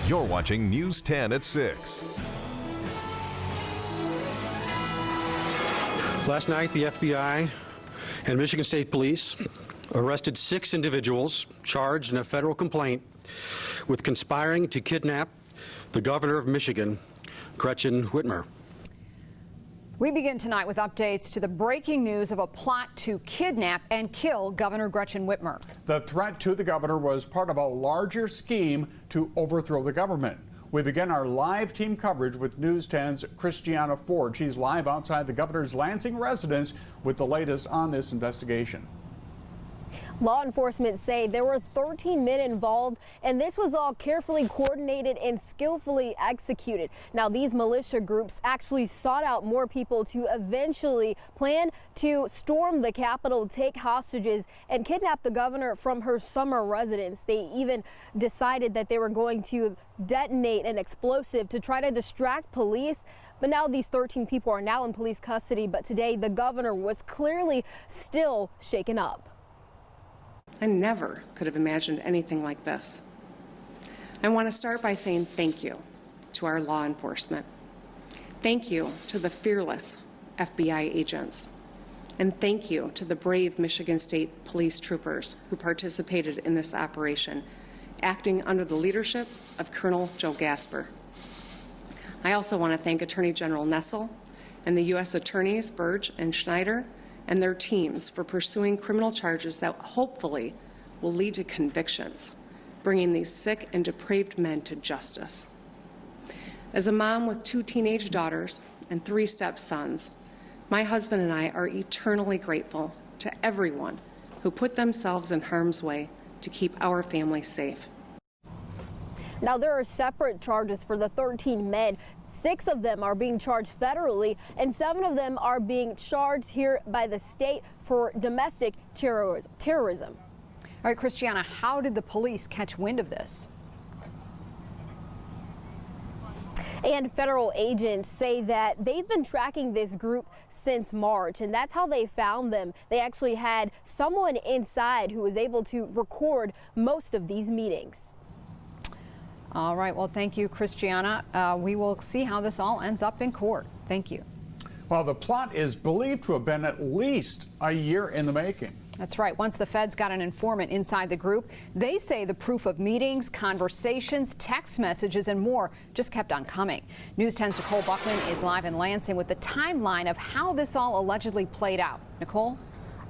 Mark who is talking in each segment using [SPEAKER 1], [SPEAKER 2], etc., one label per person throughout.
[SPEAKER 1] You're watching News 10 at 6.
[SPEAKER 2] Last night, the FBI and Michigan State Police arrested 6 individuals charged in a federal complaint with conspiring to kidnap the governor of Michigan, Gretchen Whitmer.
[SPEAKER 3] We begin tonight with updates to the breaking news of a plot to kidnap and kill Governor Gretchen Whitmer.
[SPEAKER 4] The threat to the governor was part of a larger scheme to overthrow the government. We begin our live team coverage with News 10's Christiana Ford. She's live outside the governor's Lansing residence with the latest on this investigation.
[SPEAKER 5] Law enforcement say there were 13 men involved, and this was all carefully coordinated and skillfully executed. Now, these militia groups actually sought out more people to eventually plan to storm the Capitol, take hostages, and kidnap the governor from her summer residence. They even decided that they were going to detonate an explosive to try to distract police. But now these 13 people are now in police custody. But today, the governor was clearly still shaken up.
[SPEAKER 6] I never could have imagined anything like this. I want to start by saying thank you to our law enforcement. Thank you to the fearless FBI agents. And thank you to the brave Michigan State Police troopers who participated in this operation, acting under the leadership of Colonel Joe Gasper. I also want to thank Attorney General Nessel and the U.S. Attorneys Burge and Schneider and their teams for pursuing criminal charges that hopefully will lead to convictions, bringing these sick and depraved men to justice. As a mom with 2 teenage daughters and 3 stepsons, my husband and I are eternally grateful to everyone who put themselves in harm's way to keep our family safe.
[SPEAKER 5] Now, there are separate charges for the 13 men. 6 of them are being charged federally, and 7 of them are being charged here by the state for domestic terrorism.
[SPEAKER 3] All right, Christiana, how did the police catch wind of this?
[SPEAKER 5] And federal agents say that they've been tracking this group since March, and that's how they found them. They actually had someone inside who was able to record most of these meetings.
[SPEAKER 3] All right. Well, thank you, Christiana. We will see how this all ends up in court. Thank you.
[SPEAKER 4] Well, the plot is believed to have been at least a year in the making.
[SPEAKER 3] That's right. Once the feds got an informant inside the group, they say the proof of meetings, conversations, text messages, and more just kept on coming. News 10's Nicole Buckman is live in Lansing with the timeline of how this all allegedly played out. Nicole?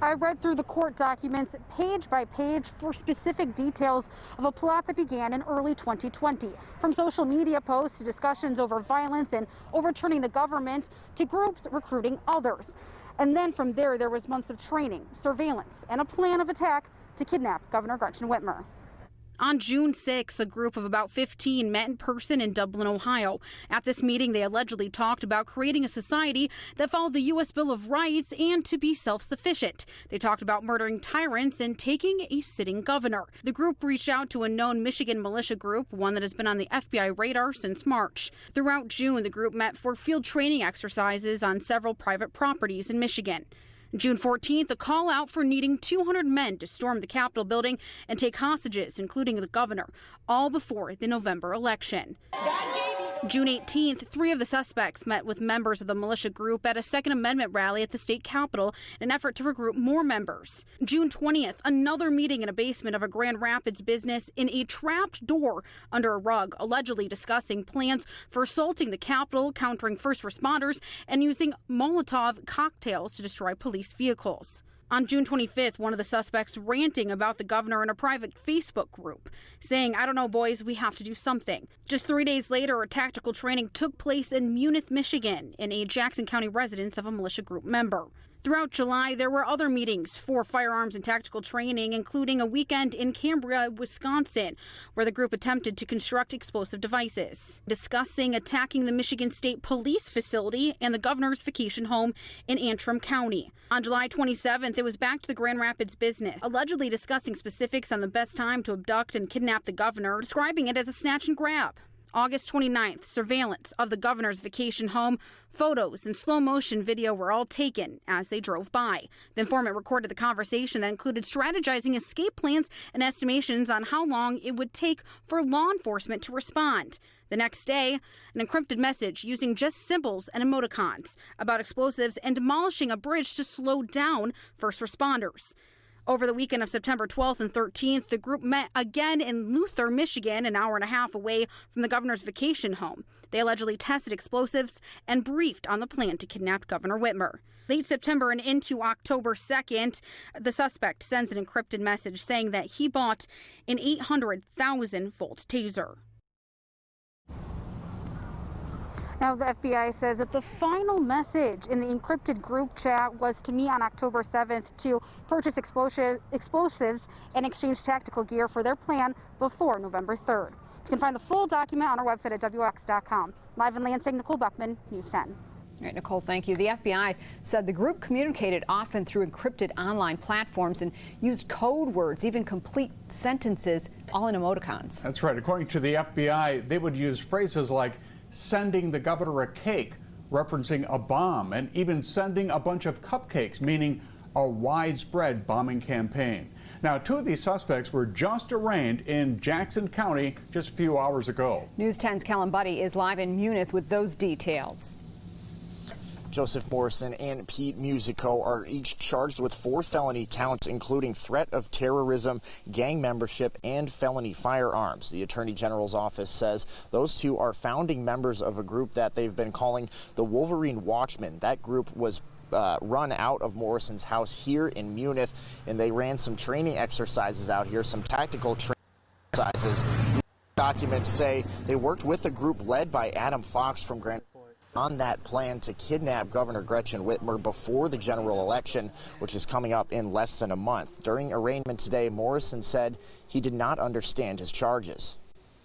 [SPEAKER 7] I read through the court documents page by page for specific details of a plot that began in early 2020. From social media posts to discussions over violence and overturning the government to groups recruiting others. And then from there was months of training, surveillance, and a plan of attack to kidnap Governor Gretchen Whitmer.
[SPEAKER 8] On June 6, a group of about 15 met in person in Dublin, Ohio. At this meeting, they allegedly talked about creating a society that followed the U.S. Bill of Rights and to be self-sufficient. They talked about murdering tyrants and taking a sitting governor. The group reached out to a known Michigan militia group, one that has been on the FBI radar since March. Throughout June, the group met for field training exercises on several private properties in Michigan. June 14th, a call out for needing 200 men to storm the Capitol building and take hostages, including the governor, all before the November election. June 18th, 3 of the suspects met with members of the militia group at a Second Amendment rally at the state capitol in an effort to recruit more members. June 20th, another meeting in a basement of a Grand Rapids business in a trapped door under a rug, allegedly discussing plans for assaulting the Capitol, countering first responders, and using Molotov cocktails to destroy police vehicles. On June 25th, one of the suspects ranting about the governor in a private Facebook group, saying, "I don't know, boys, we have to do something." Just 3 days later, a tactical training took place in Munith, Michigan, in a Jackson County residence of a militia group member. Throughout July, there were other meetings for firearms and tactical training, including a weekend in Cambria, Wisconsin, where the group attempted to construct explosive devices, discussing attacking the Michigan State Police facility and the governor's vacation home in Antrim County. On July 27th, it was back to the Grand Rapids business, allegedly discussing specifics on the best time to abduct and kidnap the governor, describing it as a snatch and grab. August 29th, surveillance of the governor's vacation home. Photos and slow motion video were all taken as they drove by. The informant recorded the conversation that included strategizing escape plans and estimations on how long it would take for law enforcement to respond. The next day, an encrypted message using just symbols and emoticons about explosives and demolishing a bridge to slow down first responders. Over the weekend of September 12th and 13th, the group met again in Luther, Michigan, an hour and a half away from the governor's vacation home. They allegedly tested explosives and briefed on the plan to kidnap Governor Whitmer. Late September and into October 2nd, the suspect sends an encrypted message saying that he bought an 800,000-volt taser.
[SPEAKER 7] Now, the FBI says that the final message in the encrypted group chat was to meet on October 7th to purchase explosives and exchange tactical gear for their plan before November 3rd. You can find the full document on our website at WX.com. Live in Lansing, Nicole Buckman, News 10.
[SPEAKER 3] All right, Nicole, thank you. The FBI said the group communicated often through encrypted online platforms and used code words, even complete sentences, all in emoticons.
[SPEAKER 4] That's right. According to the FBI, they would use phrases like sending the governor a cake, referencing a bomb, and even sending a bunch of cupcakes, meaning a widespread bombing campaign. Now, two of these suspects were just arraigned in Jackson County just a few hours ago. News 10's Kellen Buddy is live in Munich with those details.
[SPEAKER 9] Joseph Morrison and Pete Musico are each charged with 4 felony counts, including threat of terrorism, gang membership, and felony firearms. The Attorney General's office says those two are founding members of a group that they've been calling the Wolverine Watchmen. That group was run out of Morrison's house here in Munich, and they ran some training exercises out here, some tactical training exercises. Documents say they worked with a group led by Adam Fox from Grand on that plan to kidnap Governor Gretchen Whitmer before the general election, which is coming up in less than a month. During arraignment today, Morrison said he did not understand his charges.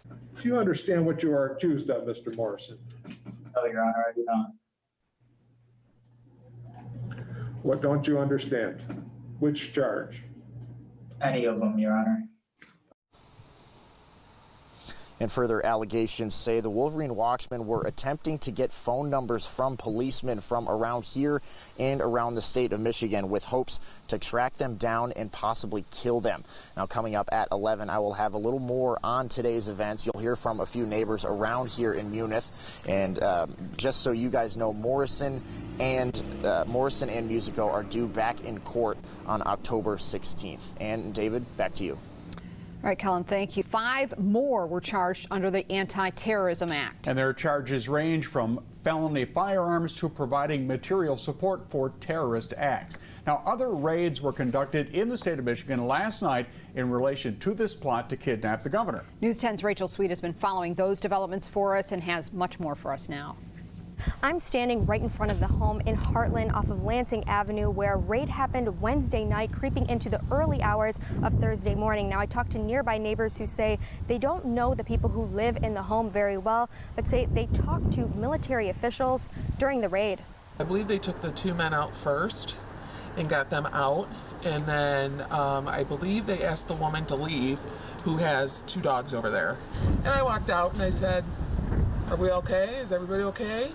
[SPEAKER 10] Do you understand what you are accused of, Mr. Morrison?
[SPEAKER 11] No, Your Honor, I do not.
[SPEAKER 10] What don't you understand? Which charge?
[SPEAKER 11] Any of them, Your Honor.
[SPEAKER 9] And further allegations say the Wolverine Watchmen were attempting to get phone numbers from policemen from around here and around the state of Michigan with hopes to track them down and possibly kill them. Now, coming up at 11, I will have a little more on today's events. You'll hear from a few neighbors around here in Munich. And just so you guys know, Morrison and Musico are due back in court on October 16th. And David, back to you.
[SPEAKER 3] All right, Kellen, thank you. 5 more were charged under the Anti-Terrorism Act.
[SPEAKER 4] And their charges range from felony firearms to providing material support for terrorist acts. Now, other raids were conducted in the state of Michigan last night in relation to this plot to kidnap the governor. News 10's Rachel Sweet has been following those developments for us and has much more for us now.
[SPEAKER 5] I'm standing right in front of the home in Heartland off of Lansing Avenue where a raid happened Wednesday night, creeping into the early hours of Thursday morning. Now, I talked to nearby neighbors who say they don't know the people who live in the home very well, but say they talked to military officials during the raid.
[SPEAKER 12] I believe they took the 2 men out first and got them out, and then I believe they asked the woman to leave who has 2 dogs over there. And I walked out and I said, "Are we okay? Is everybody okay?"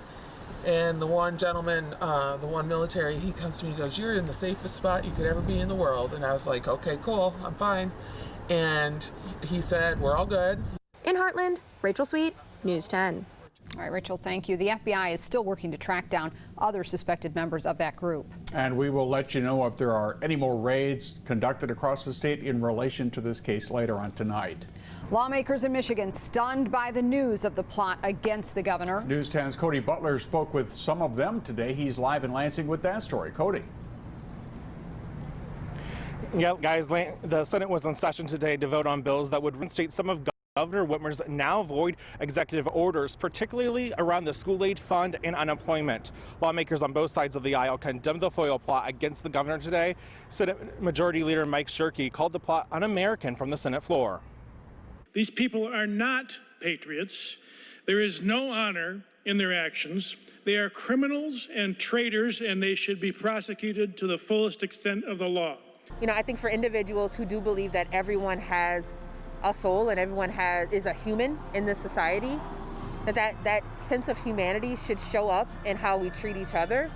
[SPEAKER 12] And the one gentleman, the one military, he comes to me and goes, "You're in the safest spot you could ever be in the world." And I was like, "Okay, cool, I'm fine." And he said, "We're all good."
[SPEAKER 5] In Heartland, Rachel Sweet, News 10.
[SPEAKER 3] All right, Rachel, thank you. The FBI is still working to track down other suspected members of that group. And we will let you know if there are any more raids conducted across the state in relation to this case later on tonight. Lawmakers in Michigan stunned by the news of the plot against the governor. News 10's Cody Butler spoke with some of them today. He's live in Lansing with that story. Cody.
[SPEAKER 13] Yeah, guys, the Senate was in session today to vote on bills that would reinstate some of Governor Whitmer's now void executive orders, particularly around the school aid fund and unemployment. Lawmakers on both sides of the aisle condemned the FOIL plot against the governor today. Senate Majority Leader Mike Shirkey called the plot un-American from the Senate floor.
[SPEAKER 14] These people are not patriots. There is no honor in their actions. They are criminals and traitors, and they should be prosecuted to the fullest extent of the law.
[SPEAKER 15] You know, I think for individuals who do believe that everyone has a soul and everyone is a human in this society, that sense of humanity should show up in how we treat each other.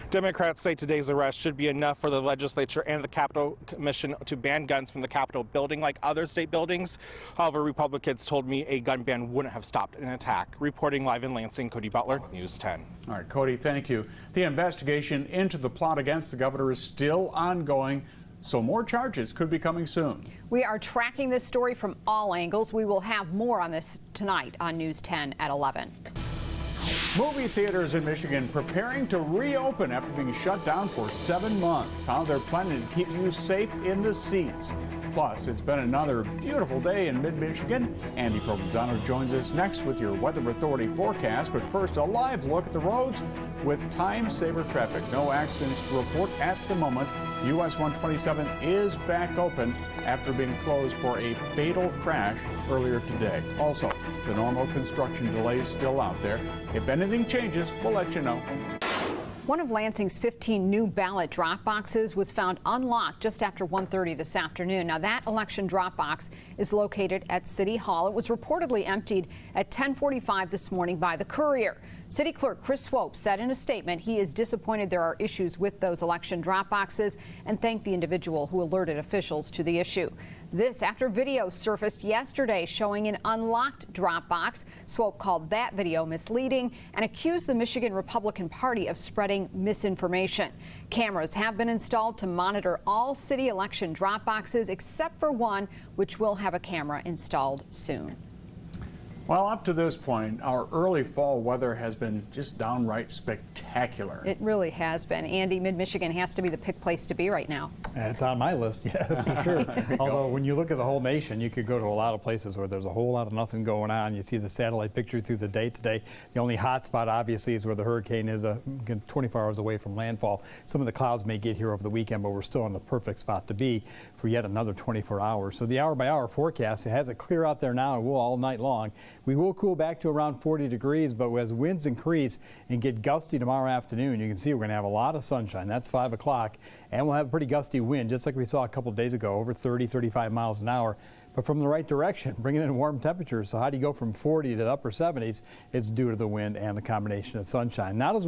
[SPEAKER 13] Democrats say today's arrest should be enough for the legislature and the Capitol Commission to ban guns from the Capitol building like other state buildings. However, Republicans told me a gun ban wouldn't have stopped an attack. Reporting live in Lansing, Cody Butler, News 10.
[SPEAKER 4] All right, Cody, thank you. The investigation into the plot against the governor is still ongoing, so more charges could be coming soon.
[SPEAKER 3] We are tracking this story from all angles. We will have more on this tonight on News 10 at 11.
[SPEAKER 4] Movie theaters in Michigan preparing to reopen after being shut down for 7 months. How they're planning to keep you safe in the seats. Plus, it's been another beautiful day in mid-Michigan. Andy Provenzano joins us next with your Weather Authority forecast. But first, a live look at the roads with time-saver traffic. No accidents to report at the moment. US 127 is back open after being closed for a fatal crash earlier today. Also, the normal construction delays still out there. If anything changes, we'll let you know.
[SPEAKER 3] One of Lansing's 15 new ballot drop boxes was found unlocked just after 1:30 this afternoon. Now, that election drop box is located at City Hall. It was reportedly emptied at 10:45 this morning by the Courier. City Clerk Chris Swope said in a statement he is disappointed there are issues with those election drop boxes and thanked the individual who alerted officials to the issue. This after video surfaced yesterday showing an unlocked drop box. Swope called that video misleading and accused the Michigan Republican Party of spreading misinformation. Cameras have been installed to monitor all city election drop boxes except for one, which will have a camera installed soon.
[SPEAKER 4] Well, up to this point, our early fall weather has been just downright spectacular.
[SPEAKER 3] It really has been. Andy, mid-Michigan has to be the pick place to be right now.
[SPEAKER 16] It's on my list, yes, for sure. Although when you look at the whole nation, you could go to a lot of places where there's a whole lot of nothing going on. You see the satellite picture through the day today. The only hot spot, obviously, is where the hurricane is 24 hours away from landfall. Some of the clouds may get here over the weekend, but we're still in the perfect spot to be for yet another 24 hours. So the hour-by-hour forecast, it has it clear out there now and will all night long. We will cool back to around 40 degrees, but as winds increase and get gusty tomorrow afternoon, you can see we're going to have a lot of sunshine. That's 5 o'clock, and we'll have a pretty gusty wind, just like we saw a couple of days ago, over 30, 35 miles an hour. But from the right direction, bringing in warm temperatures. So how do you go from 40 to the upper 70s? It's due to the wind and the combination of sunshine. Not as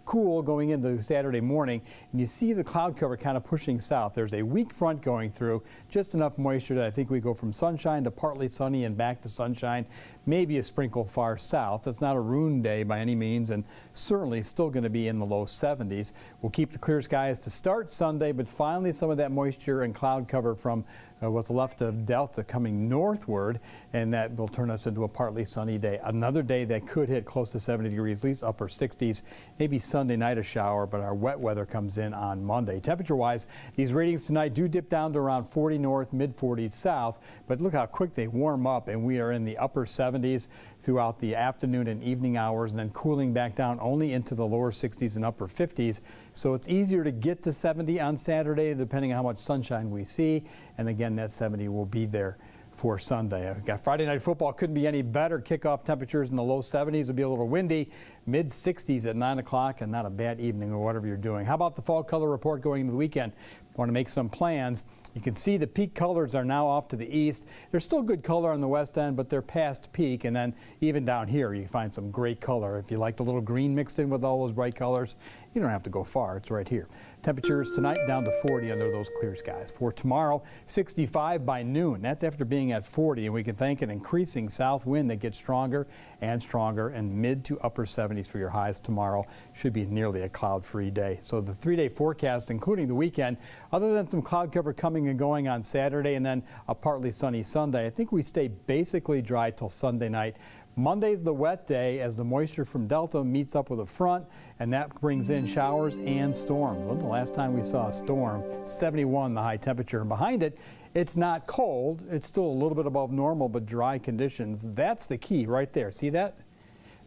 [SPEAKER 16] cool going into Saturday morning, and you see the cloud cover kind of pushing south. There's a weak front going through, just enough moisture that I think we go from sunshine to partly sunny and back to sunshine. Maybe a sprinkle far south. It's not a ruined day by any means, and certainly still going to be in the low 70s. We'll keep the clear skies to start Sunday, but finally some of that moisture and cloud cover from what's left of Delta coming northward, and that will turn us into a partly sunny day. Another day that could hit close to 70 degrees, at least upper 60s. Maybe Sunday night a shower, but our wet weather comes in on Monday. Temperature-wise, these ratings tonight do dip down to around 40 north, mid-40s south, but look how quick they warm up, and we are in the upper 70s throughout the afternoon and evening hours, and then cooling back down only into the lower 60s and upper 50s. So it's easier to get to 70 on Saturday, depending on how much sunshine we see. And again, that 70 will be there for Sunday. I've got Friday night football. Couldn't be any better. Kickoff temperatures in the low 70s. Will be a little windy. Mid 60s at 9 o'clock, and not a bad evening or whatever you're doing. How about the fall color report going into the weekend? Want to make some plans. You can see the peak colors are now off to the east. There's still good color on the west end, but they're past peak. And then even down here, you find some great color. If you like the little green mixed in with all those bright colors, you don't have to go far. It's right here. Temperatures tonight down to 40 under those clear skies. For tomorrow, 65 by noon. That's after being at 40. And we can thank an increasing south wind that gets stronger and stronger, and mid to upper 70s for your highs tomorrow. Should be nearly a cloud-free day. So the 3-day forecast, including the weekend, other than some cloud cover coming and going on Saturday and then a partly sunny Sunday, I think we stay basically dry till Sunday night. Monday's the wet day as the moisture from Delta meets up with a front, and that brings in showers and storms. When's the last time we saw a storm? 71 the high temperature, and behind it, it's not cold. It's still a little bit above normal, but dry conditions. That's the key right there. See that?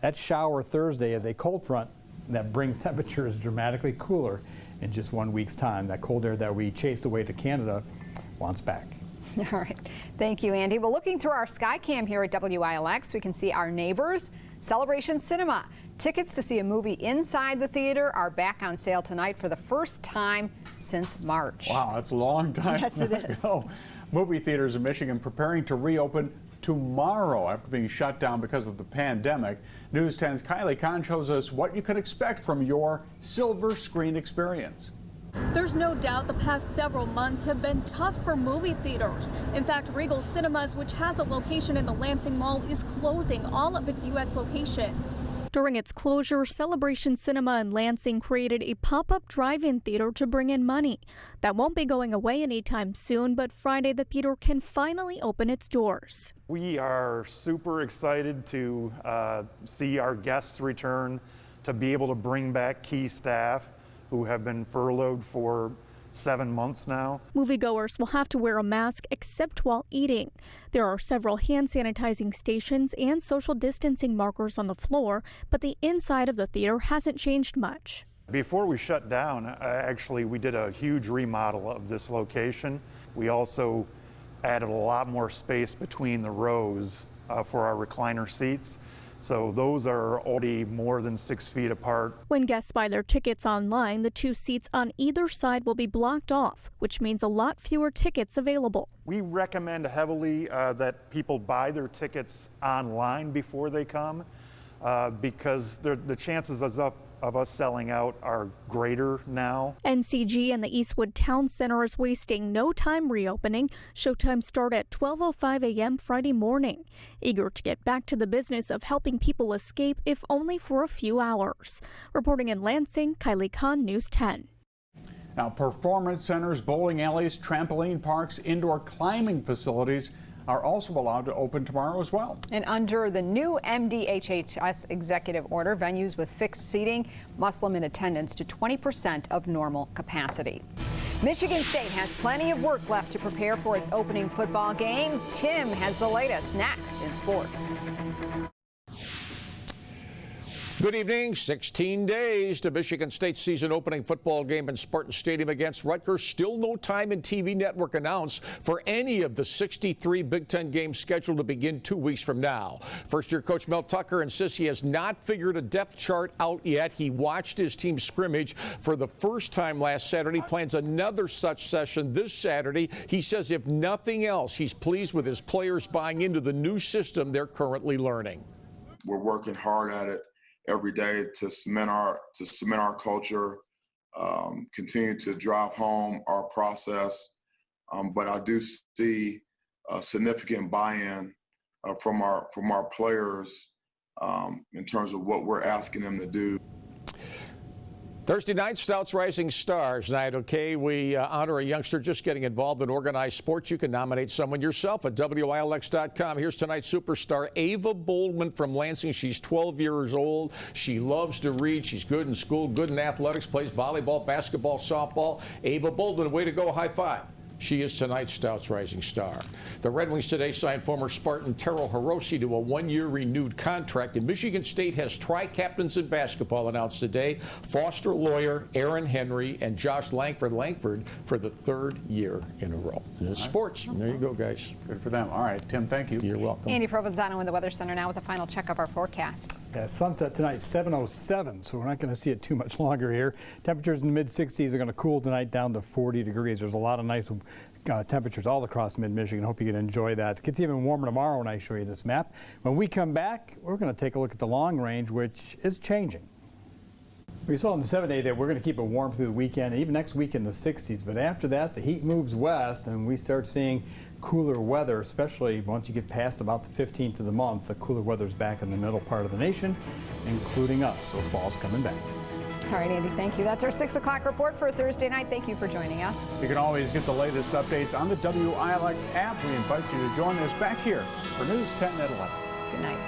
[SPEAKER 16] That shower Thursday is a cold front that brings temperatures dramatically cooler in just 1 week's time. That cold air that we chased away to Canada wants back.
[SPEAKER 3] All right. Thank you, Andy. Well, looking through our sky cam here at WILX, we can see our neighbors, Celebration Cinema. Tickets to see a movie inside the theater are back on sale tonight for the first time since March.
[SPEAKER 4] Wow, that's a long time
[SPEAKER 3] Yes, it is.
[SPEAKER 4] ago. Movie theaters in Michigan preparing to reopen tomorrow after being shut down because of the pandemic. News 10's Kylie Kahn shows us what you can expect from your silver screen experience.
[SPEAKER 17] There's no doubt the past several months have been tough for movie theaters. In fact, Regal Cinemas, which has a location in the Lansing Mall, is closing all of its U.S. locations. During its closure, Celebration Cinema in Lansing created a pop-up drive-in theater to bring in money. That won't be going away anytime soon, but Friday the theater can finally open its doors.
[SPEAKER 18] We are super excited to see our guests return, to be able to bring back key staff who have been furloughed for 7 months now.
[SPEAKER 17] Moviegoers will have to wear a mask except while eating. There are several hand sanitizing stations and social distancing markers on the floor, but the inside of the theater hasn't changed much.
[SPEAKER 18] Before we shut down, actually we did a huge remodel of this location. We also added a lot more space between the rows for our recliner seats. So those are already more than 6 feet apart.
[SPEAKER 17] When guests buy their tickets online, the 2 seats on either side will be blocked off, which means a lot fewer tickets available.
[SPEAKER 18] We recommend heavily that people buy their tickets online before they come because the chances of us selling out are greater now.
[SPEAKER 17] NCG and the Eastwood Town Center is wasting no time reopening. Showtimes start at 12:05 a.m. Friday morning. Eager to get back to the business of helping people escape, if only for a few hours. Reporting in Lansing, Kylie Kahn, News 10.
[SPEAKER 4] Now, performance centers, bowling alleys, trampoline parks, indoor climbing facilities are also allowed to open tomorrow as well.
[SPEAKER 3] And under the new MDHHS executive order, venues with fixed seating must limit attendance to 20% of normal capacity. Michigan State has plenty of work left to prepare for its opening football game. Tim has the latest next in sports.
[SPEAKER 19] Good evening. 16 days to Michigan State's season opening football game in Spartan Stadium against Rutgers. Still no time and TV network announced for any of the 63 Big Ten games scheduled to begin 2 weeks from now. First-year coach Mel Tucker insists he has not figured a depth chart out yet. He watched his team scrimmage for the first time last Saturday. Plans another such session this Saturday. He says if nothing else, he's pleased with his players buying into the new system they're currently learning.
[SPEAKER 20] We're working hard at it every day to cement our culture, continue to drive home our process. But I do see a significant buy-in from our players in terms of what we're asking them to do.
[SPEAKER 19] Thursday night, Stouts Rising Stars night. Okay, we honor a youngster just getting involved in organized sports. You can nominate someone yourself at WILX.com. Here's tonight's superstar, Ava Boldman from Lansing. She's 12 years old. She loves to read. She's good in school, good in athletics, plays volleyball, basketball, softball. Ava Boldman, way to go, high five. She is tonight's Stouts Rising Star. The Red Wings today signed former Spartan Taro Hirose to a 1-year renewed contract. And Michigan State has tri-captains in basketball announced today. Foster Lawyer, Aaron Henry, and Josh Langford for the 3rd year in a row. It's sports. There you go, guys.
[SPEAKER 4] Good for them. All right, Tim, thank you.
[SPEAKER 19] You're welcome.
[SPEAKER 3] Andy Provenzano in the Weather Center now with a final check of our forecast.
[SPEAKER 16] Yeah, sunset tonight, 7:07, so we're not going to see it too much longer here. Temperatures in the mid-60s are going to cool tonight down to 40 degrees. There's a lot of nice temperatures all across mid-Michigan. Hope you can enjoy that. It gets even warmer tomorrow when I show you this map. When we come back, we're going to take a look at the long range, which is changing. We saw in the 7-day that we're going to keep it warm through the weekend, even next week in the 60s. But after that, the heat moves west, and we start seeing cooler weather, especially once you get past about the 15th of the month. The cooler weather's back in the middle part of the nation, including us. So fall's coming back.
[SPEAKER 3] All right, Andy, thank you. That's our 6 o'clock report for Thursday night. Thank you for joining us.
[SPEAKER 4] You can always get the latest updates on the WILX app. We invite you to join us back here for News 10 at 11.
[SPEAKER 3] Good night.